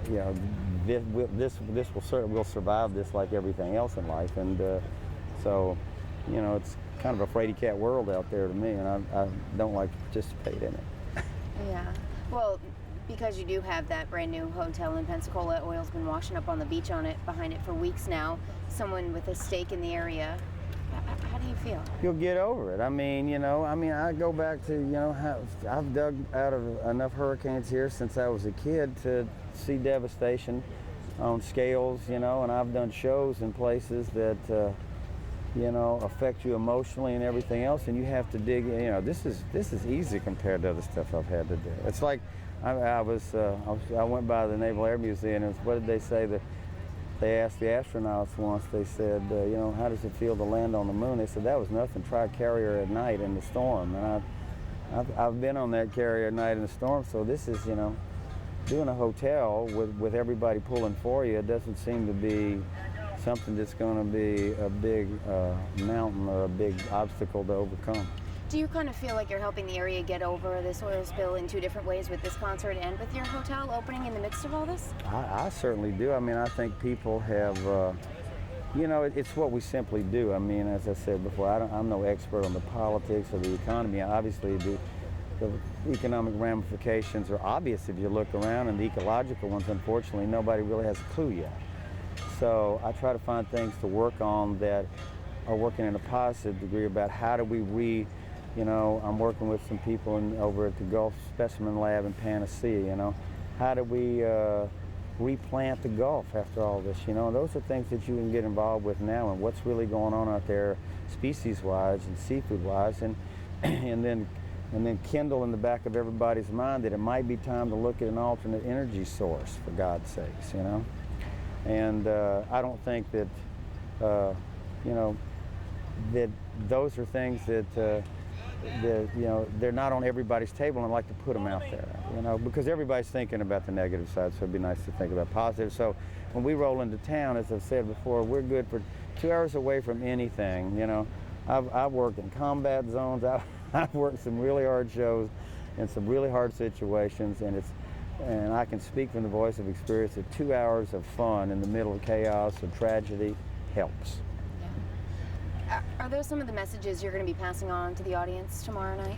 you know, will survive this like everything else in life, and so, you know, it's kind of a fraidy cat world out there to me, and I don't like to participate in it. Yeah. Well, because you do have that brand new hotel in Pensacola, oil's been washing up on the beach behind it for weeks now. Someone with a stake in the area. How do you feel? You'll get over it. I mean, you know, I go back to, you know, I've dug out of enough hurricanes here since I was a kid to see devastation on scales, you know, and I've done shows in places that, you know, affect you emotionally and everything else, and you have to dig. You know, this is easy compared to other stuff I've had to do. It's like I went by the Naval Air Museum, and what did they say? That they asked the astronauts once. They said, you know, how does it feel to land on the moon? They said that was nothing. Try a carrier at night in the storm, and I've been on that carrier at night in the storm. So this is, you know, doing a hotel with everybody pulling for you. It doesn't seem to be something that's going to be a big mountain or a big obstacle to overcome. Do you kind of feel like you're helping the area get over this oil spill in two different ways, with this concert and with your hotel opening in the midst of all this? I certainly do. I mean, I think people have, you know, it's what we simply do. I mean, as I said before, I'm no expert on the politics or the economy. Obviously, the economic ramifications are obvious if you look around, and the ecological ones, unfortunately, nobody really has a clue yet. So I try to find things to work on that are working in a positive degree about how do we you know, I'm working with some people over at the Gulf Specimen Lab in Panacea, you know. How do we replant the Gulf after all this, you know? And those are things that you can get involved with now, and what's really going on out there species-wise and seafood-wise, and then kindle in the back of everybody's mind that it might be time to look at an alternate energy source, for God's sakes, you know. And I don't think that, you know, that those are things that, you know, they're not on everybody's table, and I like to put them out there, you know, because everybody's thinking about the negative side, so it'd be nice to think about positive. So when we roll into town, as I've said before, we're good for 2 hours away from anything, you know. I've worked in combat zones, I've worked some really hard shows in some really hard situations, and I can speak from the voice of experience that 2 hours of fun in the middle of chaos or tragedy helps. Are those some of the messages you're going to be passing on to the audience tomorrow night?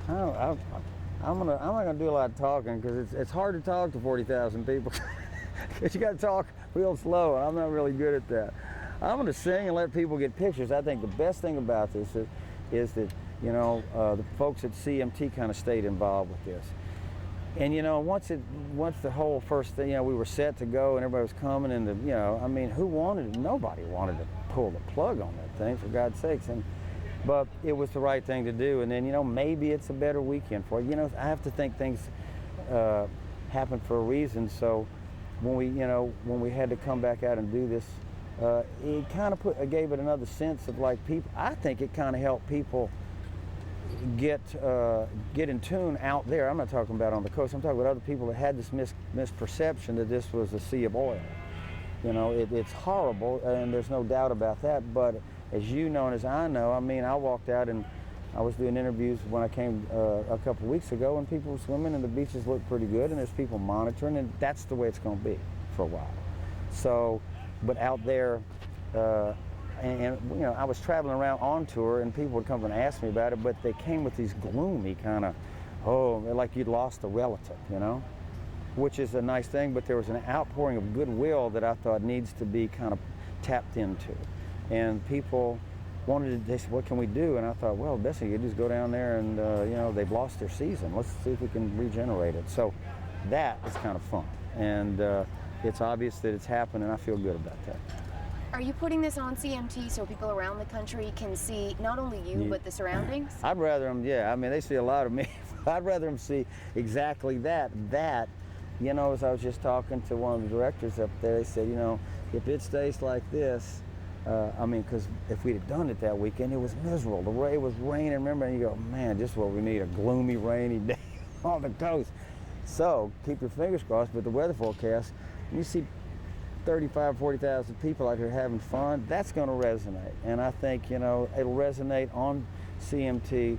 I'm not going to do a lot of talking, because it's hard to talk to 40,000 people, because you got to talk real slow, and I'm not really good at that. I'm going to sing and let people get pictures. I think the best thing about this is that, you know, the folks at CMT kind of stayed involved with this. And, you know, once the whole first thing, you know, we were set to go and everybody was coming, and you know, I mean, nobody wanted to pull the plug on that thing, for God's sakes. But it was the right thing to do. And then, you know, maybe it's a better weekend for it. You know, I have to think things happen for a reason. So when we had to come back out and do this, it kind of gave it another sense of, like, people. I think it kind of helped people get in tune out there. I'm not talking about on the coast. I'm talking about other people that had this misperception that this was a sea of oil. You know, it's horrible, and there's no doubt about that. But as you know, and as I know, I mean, I walked out and I was doing interviews when I came a couple of weeks ago, and people were swimming, and the beaches look pretty good, and there's people monitoring, and that's the way it's going to be for a while. So, but out there, and you know, I was traveling around on tour, and people would come and ask me about it, but they came with these gloomy kind of, like you'd lost a relative, you know, which is a nice thing, but there was an outpouring of goodwill that I thought needs to be kind of tapped into. And people they said, what can we do? And I thought, well, the best thing you do is go down there and, you know, they've lost their season. Let's see if we can regenerate it. So that is kind of fun. And it's obvious that it's happened, and I feel good about that. Are you putting this on CMT so people around the country can see not only you, but the surroundings? I'd rather them, yeah. I mean, they see a lot of me. I'd rather them see exactly that. You know, as I was just talking to one of the directors up there, they said, you know, if it stays like this, I mean, because if we'd have done it that weekend, it was miserable. It was raining, remember, and you go, man, just what we need, a gloomy, rainy day on the coast. So keep your fingers crossed, but the weather forecast, you see 35, 40,000 people out here having fun, that's going to resonate. And I think, you know, it'll resonate on CMT,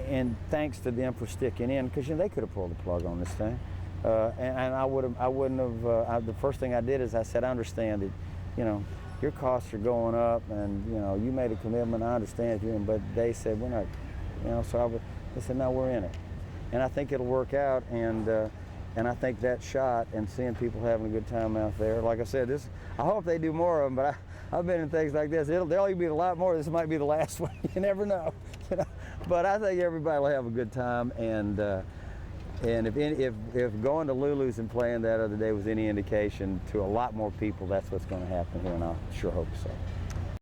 and thanks to them for sticking in, because, you know, they could have pulled the plug on this thing. And I wouldn't have. The first thing I did is I said, I understand that, you know, your costs are going up, and you know, you made a commitment. I understand you, but they said we're not, you know. So they said, no, we're in it, and I think it'll work out. And I think that shot and seeing people having a good time out there, like I said, I hope they do more of them. But I've been in things like this. There'll be a lot more. This might be the last one. You never know, you know. But I think everybody will have a good time. And if going to Lulu's and playing that other day was any indication to a lot more people, that's what's going to happen here, and I sure hope so.